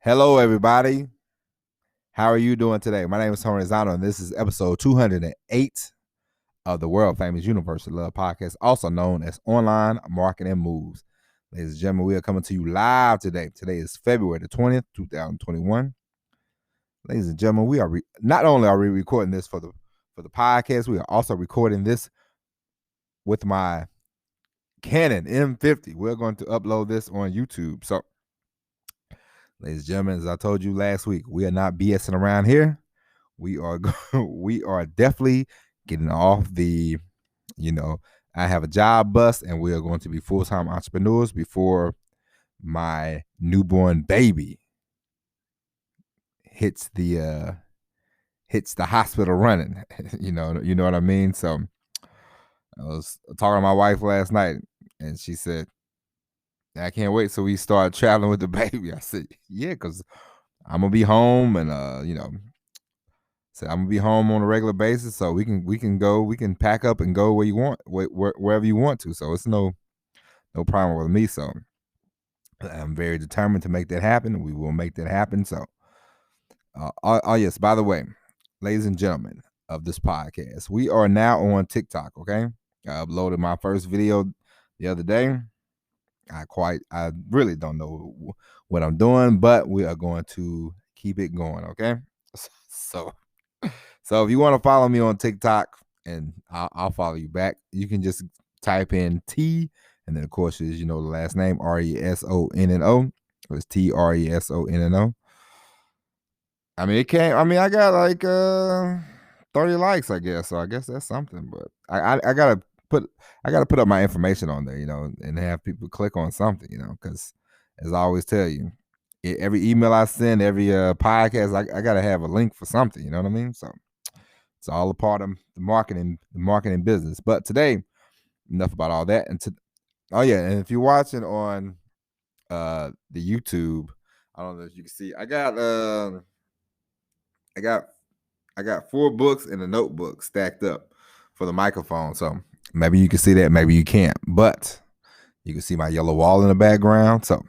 Hello, everybody. How are you doing today? My name is Tony Zano, and this is episode 208 of the world famous Universal Love Podcast, also known as Online Marketing Moves. Ladies and gentlemen, we are coming to you live today. Today is February the 20th, 2021. Ladies and gentlemen, we are not only are we recording this for the podcast, we are also recording this with my Canon M50. We're going to upload this on YouTube. So, ladies and gentlemen, as I told you last week, we are not BSing around here. We are we are definitely getting off the, I have a job bust, and we are going to be full-time entrepreneurs before my newborn baby hits the hospital running. you know what I mean? So I was talking to my wife last night, and she said, I can't wait till we start traveling with the baby. I said, yeah, because I'm gonna be home, and said I'm gonna be home on a regular basis, so we can pack up and go where you want, wherever you want to. So it's no problem with me. So I'm very determined to make that happen. We will make that happen. So, yes. By the way, ladies and gentlemen of this podcast, we are now on TikTok. Okay, I uploaded my first video the other day. I really don't know what I'm doing, but we are going to keep it going. Okay, so. So if you want to follow me on TikTok, and I'll follow you back, you can just type in T, and then of course is the last name RESONNO. It's TRESONNO. I mean, it can't. I mean, I got like 30 likes, I guess. So I guess that's something. But I gotta put up my information on there, and have people click on something, because as I always tell you, every email I send, every podcast, I gotta have a link for something. You know what I mean? So it's all a part of the marketing business. But today, enough about all that. And and if you're watching on the YouTube, I don't know if you can see, I got 4 books and a notebook stacked up for the microphone. So maybe you can see that, maybe you can't. But you can see my yellow wall in the background. So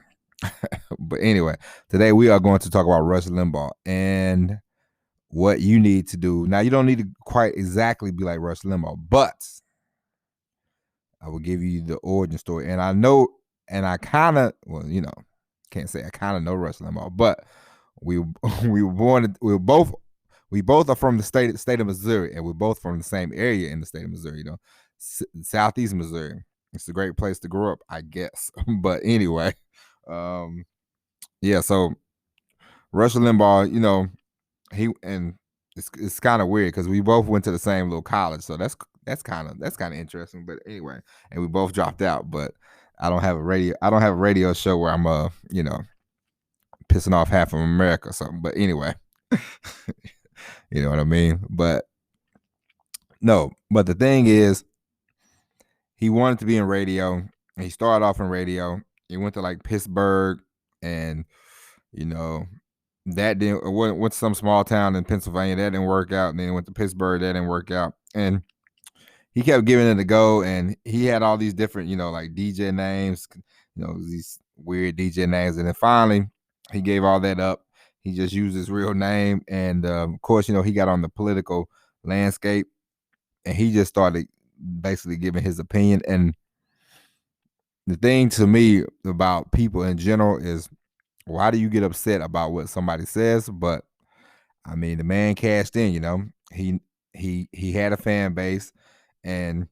but anyway, today we are going to talk about Rush Limbaugh and what you need to do. Now, you don't need to quite exactly be like Rush Limbaugh, but I will give you the origin story. And I know, and I kind of, can't say I kind of know Rush Limbaugh, but we both are from the state of Missouri, and we're both from the same area in the state of Missouri. Southeast Missouri. It's a great place to grow up, I guess. But anyway, yeah. So Rush Limbaugh, it's kind of weird because we both went to the same little college, so that's kind of interesting. But anyway, and we both dropped out. But I don't have a radio show where I'm pissing off half of America or something. But anyway, you know what I mean. But no, but the thing is, he wanted to be in radio. He started off in radio. He went to like Pittsburgh, and that went to some small town in Pennsylvania. That didn't work out. And then he went to Pittsburgh. That didn't work out. And he kept giving it a go. And he had all these different, like DJ names, these weird DJ names. And then finally, he gave all that up. He just used his real name. And of course, he got on the political landscape. And he just started basically giving his opinion. And the thing to me about people in general is, why do you get upset about what somebody says? But I mean, the man cashed in. He had a fan base, and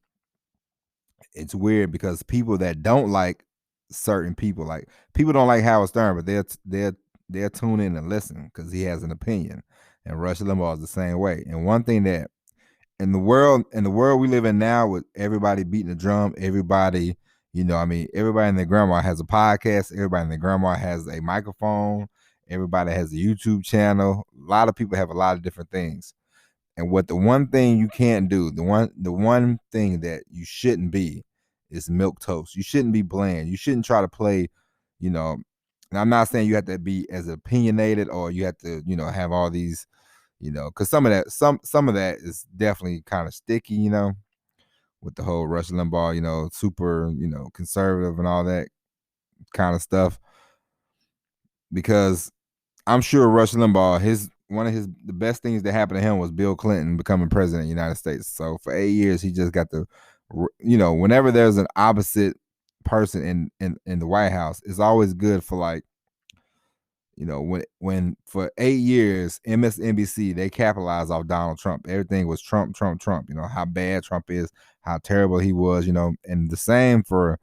it's weird because people that don't like certain people, like people don't like Howard Stern, but they'll tune in and listen because he has an opinion. And Rush Limbaugh is the same way. And one thing that in the world we live in now, with everybody beating the drum, everybody. Everybody and their grandma has a podcast. Everybody and their grandma has a microphone. Everybody has a YouTube channel. A lot of people have a lot of different things. And the one thing you can't do, the one thing that you shouldn't be, is milk toast. You shouldn't be bland. You shouldn't try to play, and I'm not saying you have to be as opinionated, or you have to, have all these, because some of that is definitely kind of sticky, with the whole Rush Limbaugh, super, conservative and all that kind of stuff. Because I'm sure Rush Limbaugh, the best things that happened to him was Bill Clinton becoming president of the United States. So for 8 years, he just got to, whenever there's an opposite person in the White House, it's always good for like, when for 8 years, MSNBC, they capitalized off Donald Trump. Everything was Trump, Trump, Trump. How bad Trump is, how terrible he was. And the same for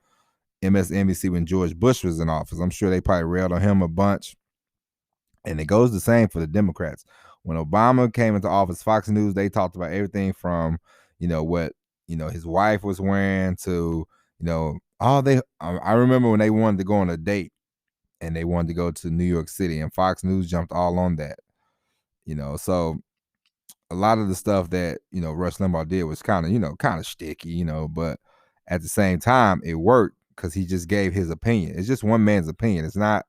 MSNBC when George Bush was in office. I'm sure they probably railed on him a bunch. And it goes the same for the Democrats. When Obama came into office, Fox News, they talked about everything from, what, his wife was wearing to, all they, I remember when they wanted to go on a date and they wanted to go to New York City, and Fox News jumped all on that, so a lot of the stuff that, Rush Limbaugh did was kind of sticky, but at the same time, it worked because he just gave his opinion. It's just one man's opinion. It's not,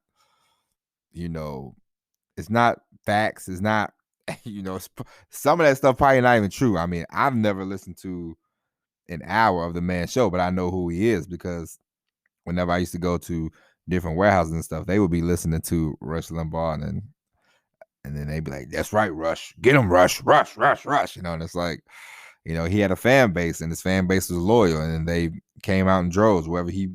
it's not facts. It's not, some of that stuff probably not even true. I mean, I've never listened to an hour of the man's show, but I know who he is because whenever I used to go to different warehouses and stuff, they would be listening to Rush Limbaugh, and then they'd be like, "That's right, Rush, get him, Rush, Rush, Rush, Rush," and it's like, he had a fan base, and his fan base was loyal, and they came out in droves wherever he,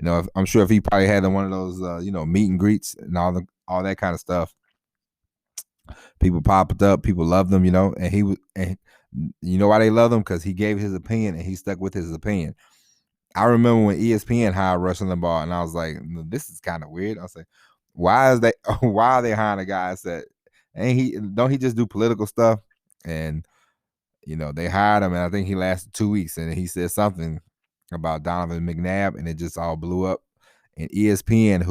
I'm sure if he probably had one of those, meet and greets and all that kind of stuff, people popped up, people loved him, and he was, and you know why they loved him? Because he gave his opinion and he stuck with his opinion. I remember when ESPN hired Rush Limbaugh, and I was like, "This is kind of weird." I was like, why are they hiring a guy that don't he just do political stuff? And they hired him, and I think he lasted 2 weeks, and he said something about Donovan McNabb, and it just all blew up. And ESPN,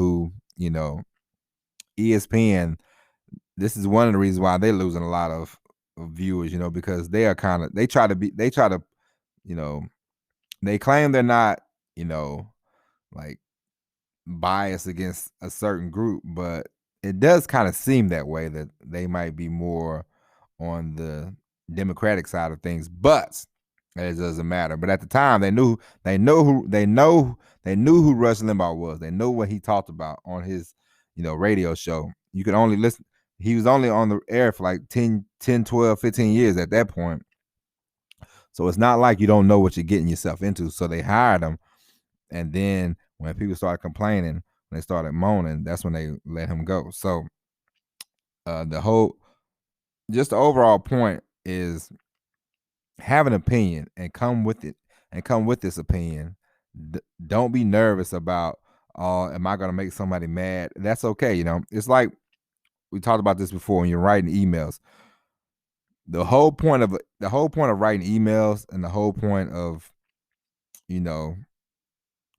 ESPN, this is one of the reasons why they're losing a lot of viewers, because they are they try to, they claim they're not, like biased against a certain group, but it does kind of seem that way, that they might be more on the Democratic side of things, but it doesn't matter. But at the time, they knew who Rush Limbaugh was. They knew what he talked about on his, radio show. You could only listen. He was only on the air for like 10, 12, 15 years at that point. So it's not like you don't know what you're getting yourself into. So they hired him. And then when people started complaining, when they started moaning, that's when they let him go. So the overall point is have an opinion and come with it, and come with this opinion. Don't be nervous about, am I going to make somebody mad? That's okay. It's like we talked about this before when you're writing emails. The whole point of writing emails, and the whole point of,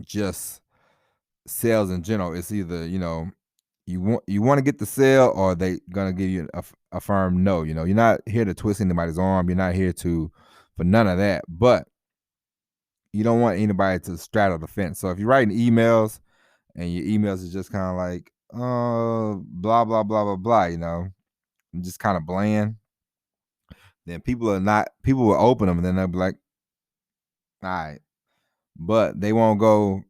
just sales in general, it's either, you want to get the sale, or they gonna give you a firm no. You're not here to twist anybody's arm. You're not here for none of that. But you don't want anybody to straddle the fence. So if you're writing emails and your emails is just kind of like, blah blah blah blah blah, and just kind of bland, then people will open them, and then they'll be like, all right, but they won't go,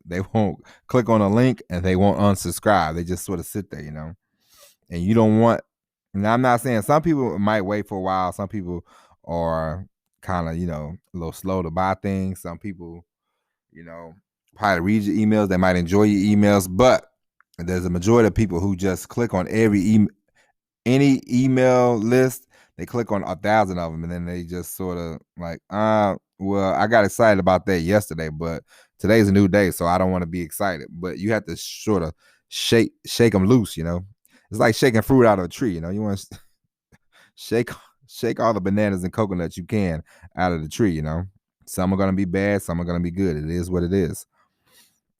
they won't click on a link, and they won't unsubscribe. They just sort of sit there, and you don't want, and I'm not saying some people might wait for a while. Some people are kind of, a little slow to buy things. Some people, probably read your emails. They might enjoy your emails, but there's a majority of people who just click on any email list. They click on 1,000 of them, and then they just sort of like, well, I got excited about that yesterday, but today's a new day, so I don't want to be excited. But you have to sort of shake them loose, It's like shaking fruit out of a tree, You want to shake all the bananas and coconuts you can out of the tree, Some are going to be bad, some are going to be good. It is what it is.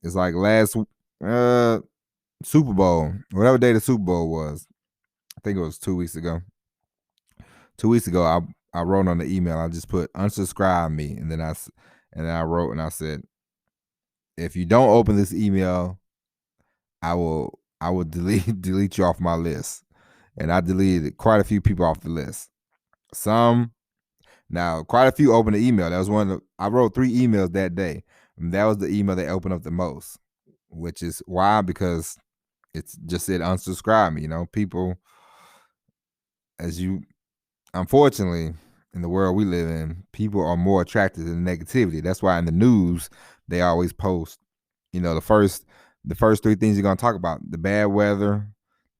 It's like last Super Bowl, whatever day the Super Bowl was. I think it was 2 weeks ago. 2 weeks ago, I wrote on the email. I just put unsubscribe me, and then I wrote and I said, if you don't open this email, I will delete you off my list. And I deleted quite a few people off the list. Quite a few opened the email. That was I wrote 3 emails that day. And that was the email that opened up the most, which is why, because It's just said unsubscribe me. You know, people, as you, unfortunately, in the world we live in, people are more attracted to the negativity. That's why in the news they always post, you know, the first three things you're gonna talk about: the bad weather,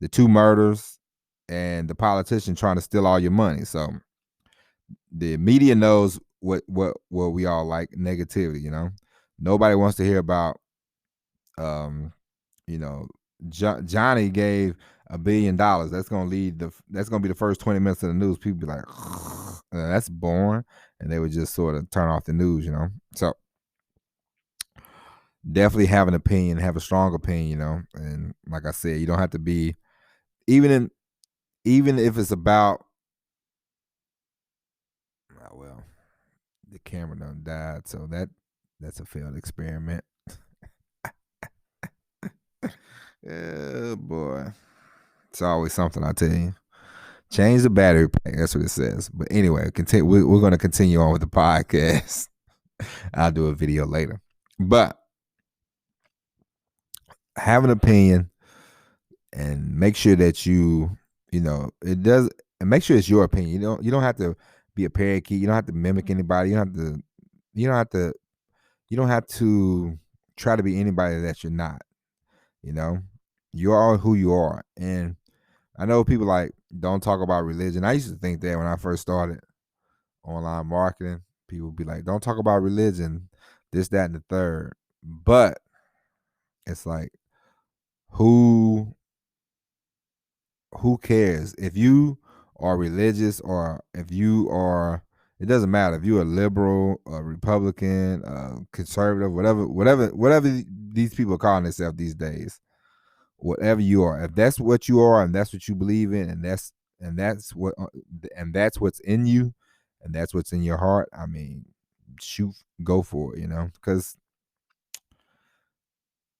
the two murders, and the politician trying to steal all your money. So the media knows what we all like, negativity. You know, nobody wants to hear about, um, you know, Johnny gave $1 billion. That's gonna be the first 20 minutes of the news. People be like, that's boring, and they would just sort of turn off the news. You know, so definitely have an opinion, have a strong opinion. You know, and like I said, you don't have to be even in even if it's about, well, the camera done died, so that's a failed experiment. Oh boy, it's always something, I tell you. Change the battery pack. That's what it says. But anyway, continue. We're going to continue on with the podcast. I'll do a video later. But have an opinion and make sure that you know, it does, and make sure it's your opinion. You don't have to be a parakeet. You don't have to mimic anybody. You don't have to you don't have to try to be anybody that you're not. You know, you are who you are. And I know people like don't talk about religion. I used to think that when I first started online marketing, people would be like, don't talk about religion, this, that, and the third. But it's like, who who cares if you are religious, or if you are, it doesn't matter if you're a liberal, a Republican, conservative, whatever these people are calling themselves these days. Whatever you are, if that's what you are and that's what you believe in, and that's what's in you, and that's what's in your heart, I mean, shoot, go for it, you know, because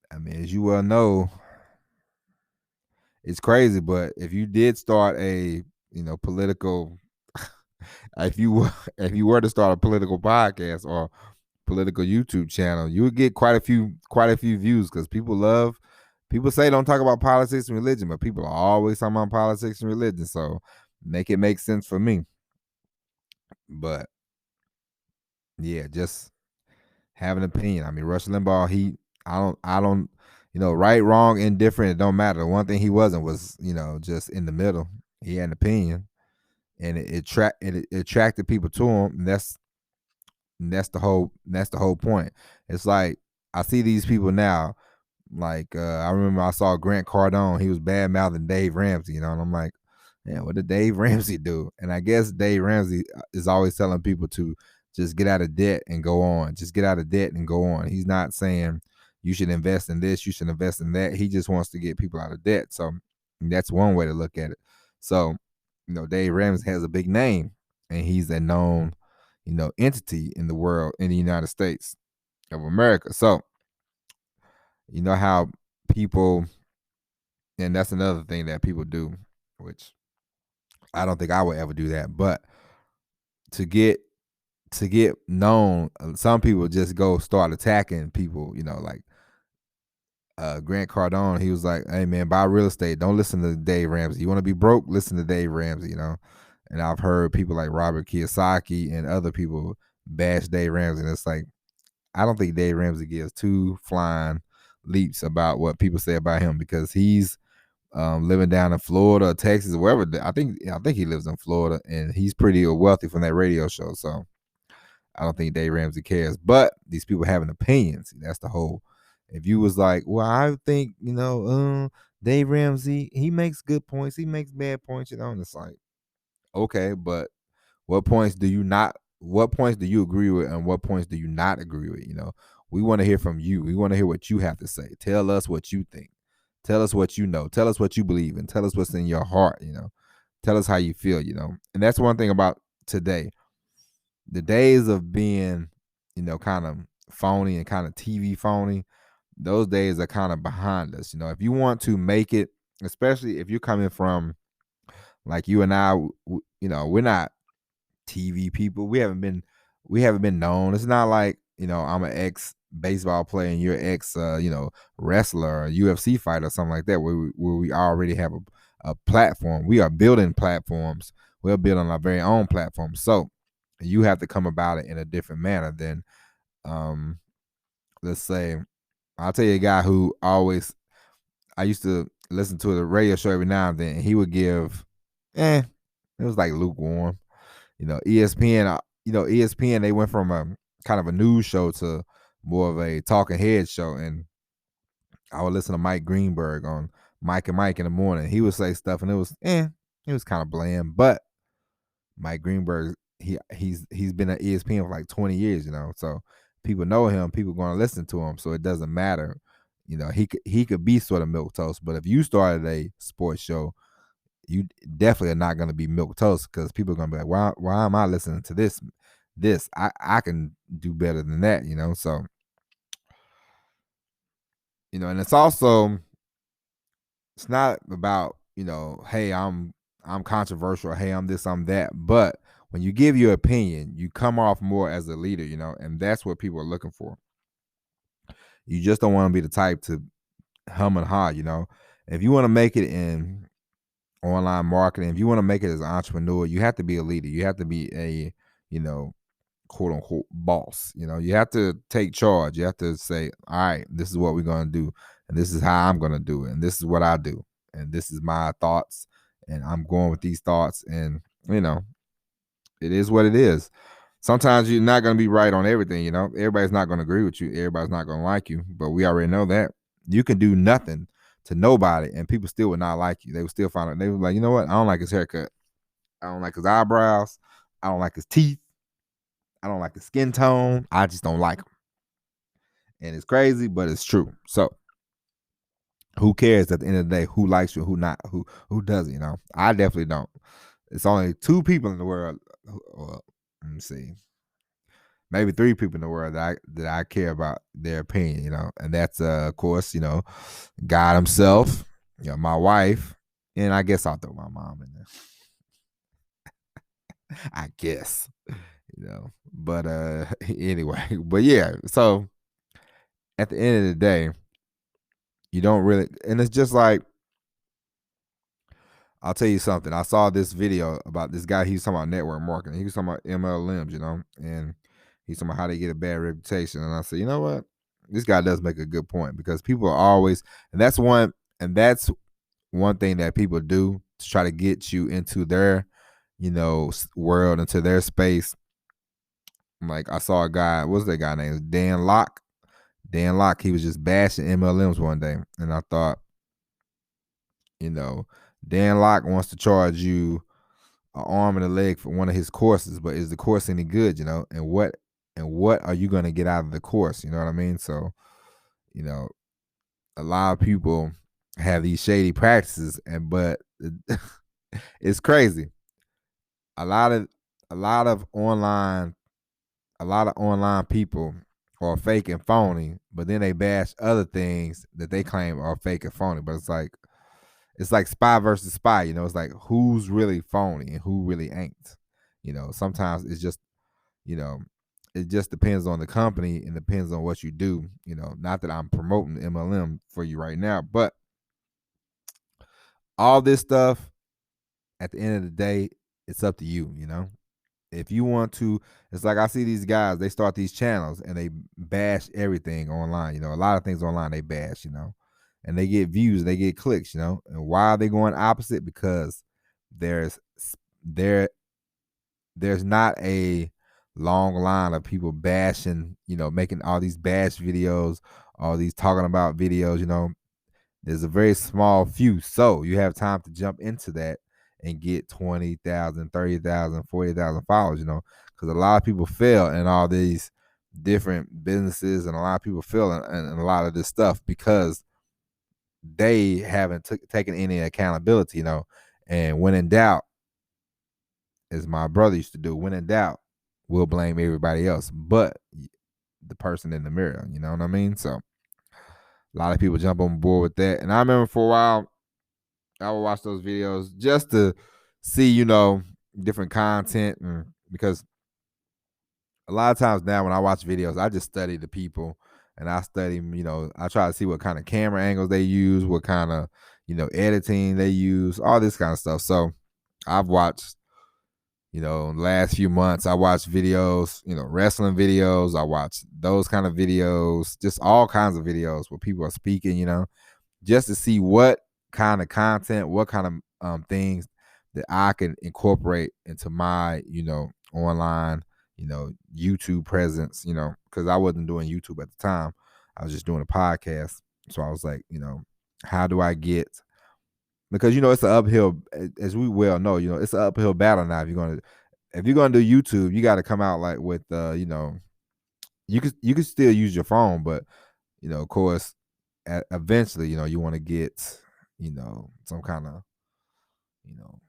I mean, as you well know, it's crazy, but if you did start a, you know, political, if you if you were to start a political podcast or political YouTube channel, you would get quite a few views, because people say don't talk about politics and religion, but people are always talking about politics and religion. So make it make sense for me. But yeah, just have an opinion. I mean, Rush Limbaugh, I don't, you know, right, wrong, indifferent, it don't matter. The one thing he wasn't was, you know, just in the middle. He had an opinion, and it attracted people to him. And that's the whole point. It's like, I see these people now. Like, I remember I saw Grant Cardone. He was bad mouthing Dave Ramsey, you know, and I'm like, man, what did Dave Ramsey do? And I guess Dave Ramsey is always telling people to just get out of debt and go on. Just get out of debt and go on. He's not saying you should invest in this, you should invest in that. He just wants to get people out of debt. So that's one way to look at it. So, you know, Dave Ramsey has a big name, and he's a known, you know, entity in the world, in the United States of America. So, you know how people, and that's another thing that people do, which I don't think I would ever do that, but to get known, some people just go start attacking people, you know, like Grant Cardone. He was like, hey man, buy real estate, don't listen to Dave Ramsey. You want to be broke, listen to Dave Ramsey, you know. And I've heard people like Robert Kiyosaki and other people bash Dave Ramsey, and it's like, I don't think Dave Ramsey gives two flying leaps about what people say about him, because he's living down in Florida, or Texas, or wherever. I think he lives in Florida, and he's pretty wealthy from that radio show. So I don't think Dave Ramsey cares. But these people have an opinion. See, that's the whole. If you was like, well, I think, you know, Dave Ramsey, he makes good points, he makes bad points, you know, and it's like, okay, but what points do you not? What points do you agree with, and what points do you not agree with? You know, we want to hear from you. We want to hear what you have to say. Tell us what you think. Tell us what you know. Tell us what you believe in. Tell us what's in your heart. You know, tell us how you feel. You know, and that's one thing about today. The days of being, you know, kind of phony and kind of TV phony, those days are kind of behind us. You know, if you want to make it, especially if you're coming from, like, you and I, you know, we're not TV people. We haven't been known. It's not like, you know, I'm an ex baseball player and you're ex, wrestler or UFC fighter or something like that, where we already have a platform. We are building platforms. We're building our very own platform. So you have to come about it in a different manner than, um, let's say, I'll tell you a guy who always, I used to listen to the radio show every now and then. And he would give, it was like lukewarm. ESPN, ESPN, they went from a kind of a news show to more of a talking head show. And I would listen to Mike Greenberg on Mike and Mike in the morning. He would say stuff and it was kind of bland. But Mike Greenberg, he's been at ESPN for like 20 years, so people know him, people going to listen to him. So it doesn't matter. He could be sort of milk toast, but if you started a sports show, you definitely are not going to be milk toast, because people are going to be like, why am I listening to this? I can do better than that, So, and it's also, it's not about, hey, I'm controversial, hey, I'm this, I'm that. But when you give your opinion, you come off more as a leader, and that's what people are looking for. You just don't want to be the type to hum and ha, If you want to make it in online marketing, if you want to make it as an entrepreneur, you have to be a leader. You have to be a, quote unquote boss. You have to take charge. You have to say, all right, this is what we're going to do, and this is how I'm going to do it, and this is what I do, and this is my thoughts, and I'm going with these thoughts, and it is what it is. Sometimes you're not going to be right on everything. Everybody's not going to agree with you. Everybody's not going to like you, but we already know that you can do nothing to nobody and people still would not like you. They would still find it. They were like, you know what? I don't like his haircut. I don't like his eyebrows. I don't like his teeth. I don't like his skin tone. I just don't like him. And it's crazy, but it's true. So who cares at the end of the day who likes you, who not, who doesn't, I definitely don't. It's only 2 people in the world. Well, let me see. Maybe 3 people in the world that I care about their opinion, and that's of course, God himself, my wife, and I guess I'll throw my mom in there. I guess, but anyway, but yeah, so at the end of the day, you don't really, and it's just like, I'll tell you something. I saw this video about this guy. He was talking about network marketing. He was talking about MLMs, and he's talking about how they get a bad reputation. And I said, you know what? This guy does make a good point, because people are always, and that's one thing that people do to try to get you into their, world, into their space. Like, I saw a guy, what's that guy name? Dan Locke. Dan Locke, he was just bashing MLMs one day. And I thought, Dan Locke wants to charge you an arm and a leg for one of his courses, but is the course any good, And what are you going to get out of the course? You know what I mean? So, a lot of people have these shady practices, but it's crazy. A lot of online people are fake and phony, but then they bash other things that they claim are fake and phony. But it's like spy versus spy, it's like who's really phony and who really ain't. Sometimes it's just, it just depends on the company and depends on what you do. Not that I'm promoting MLM for you right now, but all this stuff, at the end of the day, it's up to you, If you want to, it's like I see these guys, they start these channels and they bash everything online. A lot of things online they bash, and they get views, they get clicks, And why are they going opposite? Because there's not a long line of people bashing, making all these bash videos, all these talking about videos, There's a very small few. So you have time to jump into that and get 20,000, 30,000, 40,000 followers, because a lot of people fail in all these different businesses, and a lot of people fail in a lot of this stuff because they haven't taken any accountability, and when in doubt, as my brother used to do, when in doubt, we'll blame everybody else but the person in the mirror, you know what I mean? So a lot of people jump on board with that. And I remember for a while, I would watch those videos just to see, different content, because a lot of times now when I watch videos, I just study the people. and I study, I try to see what kind of camera angles they use, what kind of, editing they use, all this kind of stuff. So I've watched, last few months, I watched videos, wrestling videos. I watched those kind of videos, just all kinds of videos where people are speaking, just to see what kind of content, what kind of things that I can incorporate into my, online, YouTube presence, because I wasn't doing YouTube at the time. I was just doing a podcast. So I was like, how do I get, because it's an uphill, as we well know, it's an uphill battle now. If you're gonna do YouTube, you got to come out like with, you could still use your phone, but of course, eventually, you want to get, some kind of, you know,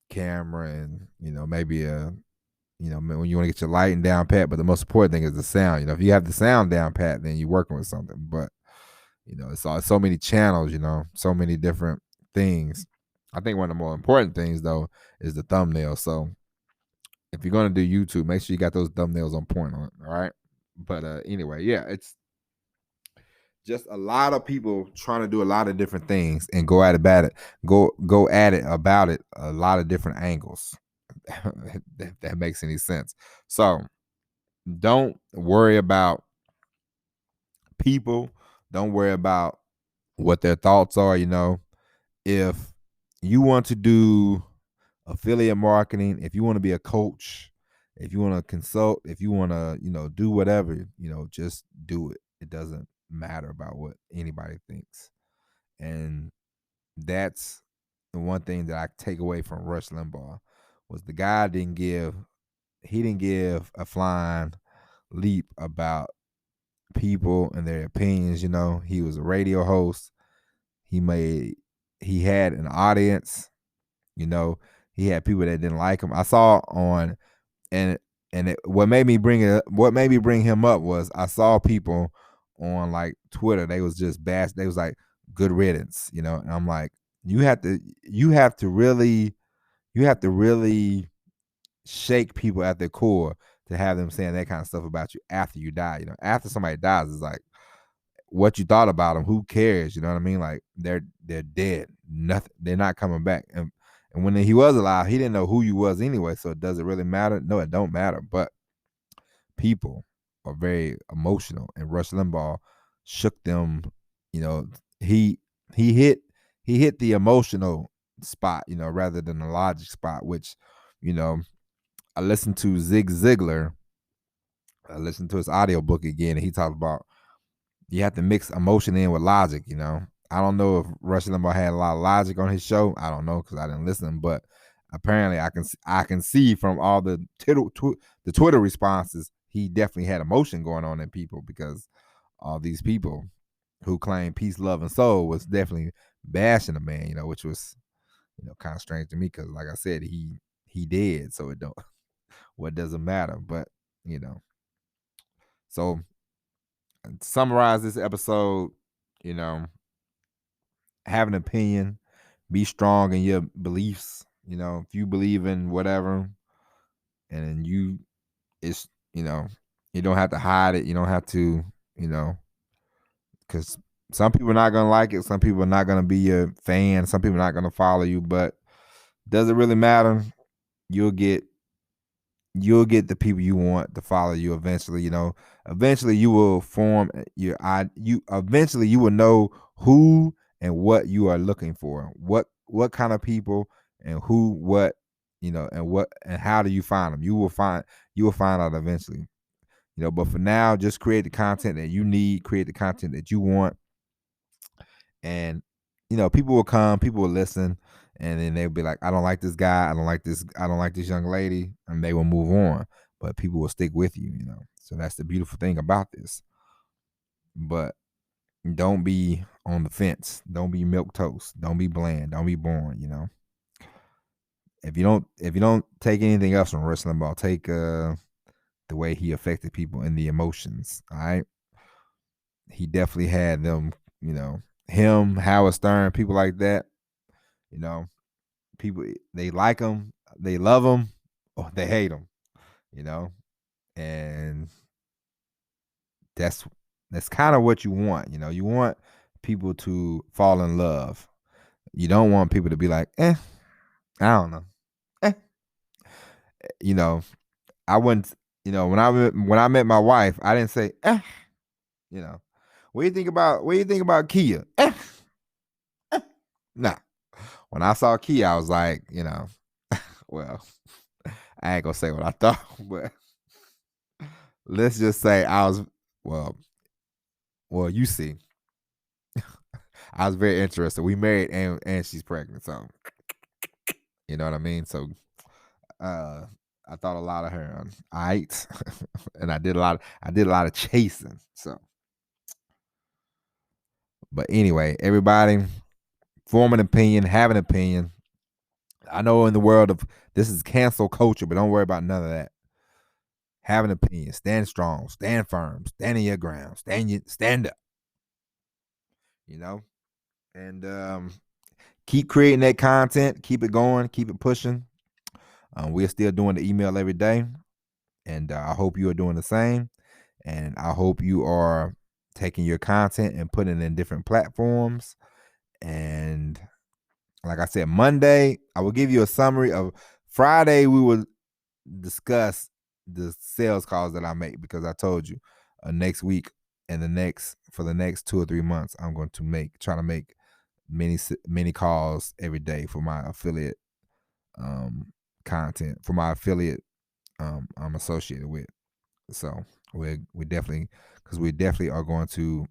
camera and maybe when you want to get your lighting down pat. But the most important thing is the sound. If you have the sound down pat, then you're working with something. But it's so many channels. So many different things. I think one of the more important things though is the thumbnail. So if you're gonna do YouTube, make sure you got those thumbnails on point on it. All right. But anyway, yeah, it's just a lot of people trying to do a lot of different things and go at it about it a lot of different angles. If that makes any sense. So don't worry about people. Don't worry about what their thoughts are. If you want to do affiliate marketing, if you want to be a coach, if you want to consult, if you want to, do whatever, just do it. It doesn't matter about what anybody thinks. And that's the one thing that I take away from Rush Limbaugh was the guy didn't give a flying leap about people and their opinions. He was a radio host. He had an audience. He had people that didn't like him. I saw on and what made me bring him up was I saw people on like Twitter. They was just bash. They was like good riddance, And I'm like, you have to really shake people at their core to have them saying that kind of stuff about you after you die. After somebody dies, it's like what you thought about them. Who cares? You know what I mean? Like they're dead. Nothing. They're not coming back. And when he was alive, he didn't know who you was anyway. So does it really matter? No, it don't matter. But people are very emotional, and Rush Limbaugh shook them. He hit the emotional spot, rather than the logic spot, which, I listened to Zig Ziglar. I listened to his audiobook again, and he talked about you have to mix emotion in with logic. I don't know if Rush Limbaugh had a lot of logic on his show. I don't know because I didn't listen, but apparently I can see from all the Twitter responses, he definitely had emotion going on in people because all these people who claim peace, love, and soul was definitely bashing the man. Which was kind of strange to me because, like I said, he did, so it don't what doesn't matter, but so to summarize this episode, you know, have an opinion, be strong in your beliefs. If you believe in whatever, and it's you don't have to hide it. You don't have to, because some people are not gonna like it. Some people are not gonna be your fan. Some people are not gonna follow you. But does it really matter? You'll get the people you want to follow you eventually. Eventually you will form eventually you will know who and what you are looking for. What kind of people and who, what, and how do you find them? You will find out eventually. But for now, just create the content that you need, create the content that you want, and people will come, people will listen, and then they'll be like, I don't like this guy, I don't like this young lady, and they will move on. But people will stick with you. So that's the beautiful thing about this. But don't be on the fence, don't be milk toast, don't be bland, don't be boring. If you don't take anything else from Rush Limbaugh, take the way he affected people and the emotions. All right, he definitely had them. Him, Howard Stern, people like that. People, they like him, they love him, or they hate him. And that's That's kind of what you want. You want people to fall in love. You don't want people to be like, I don't know. Eh. You know, I wouldn't, when I met my wife, I didn't say, you know, what do you think about Kia? Nah. When I saw Kia, I was like, well, I ain't gonna say what I thought, but let's just say I was, well, you see, I was very interested. We married and she's pregnant, so you know what I mean? So I thought a lot of her. I ate, and I did a lot of chasing. So, but anyway, everybody, form an opinion, have an opinion. I know in the world of this is cancel culture, but don't worry about none of that. Have an opinion. Stand strong. Stand firm. Stand in your ground. Stand up. You know, and keep creating that content. Keep it going. Keep it pushing. We're still doing the email every day, and I hope you are doing the same. And I hope you are taking your content and putting it in different platforms. And like I said, Monday, I will give you a summary of Friday. We will discuss the sales calls that I make because I told you next week and for the next 2 or 3 months, I'm going to try to make many calls every day for my affiliate content for my affiliate I'm associated with. So we definitely are going to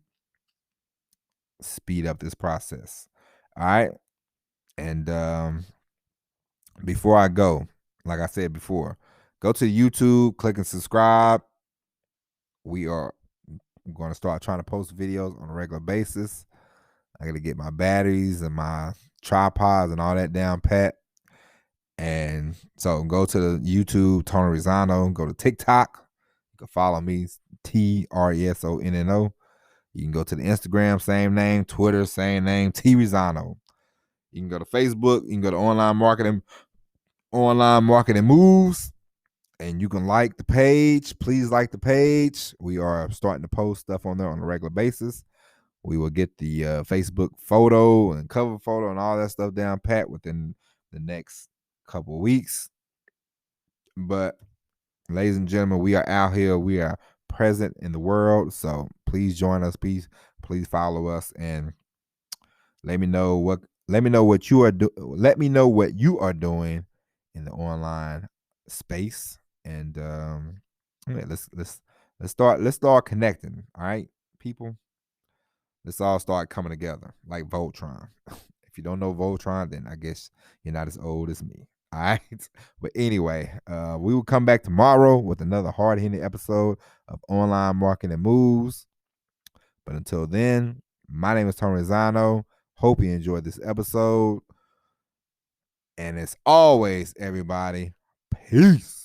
speed up this process. All right. And before I go, like I said before, go to YouTube, click and subscribe. We are going to start trying to post videos on a regular basis. I got to get my batteries and my tripods and all that down pat. And so go to the YouTube, Tony Rizzono. Go to TikTok. You can follow me, TRESONNO. You can go to the Instagram, same name. Twitter, same name, T Rizzono. You can go to Facebook. You can go to Online Marketing Moves, and you can like the page. Please like the page. We are starting to post stuff on there on a regular basis. We will get the Facebook photo and cover photo and all that stuff down pat within the next couple of weeks. But ladies and gentlemen, we are out here. We are present in the world. So please join us. Please follow us and let me know what you are doing. Let me know what you are doing in the online space. And let's start connecting. All right, people. Let's all start coming together like Voltron. If you don't know Voltron, then I guess you're not as old as me. All right. But anyway, we will come back tomorrow with another hard-hitting episode of Online Marketing Moves. But until then, my name is Tony Rizzono. Hope you enjoyed this episode. And as always, everybody, peace.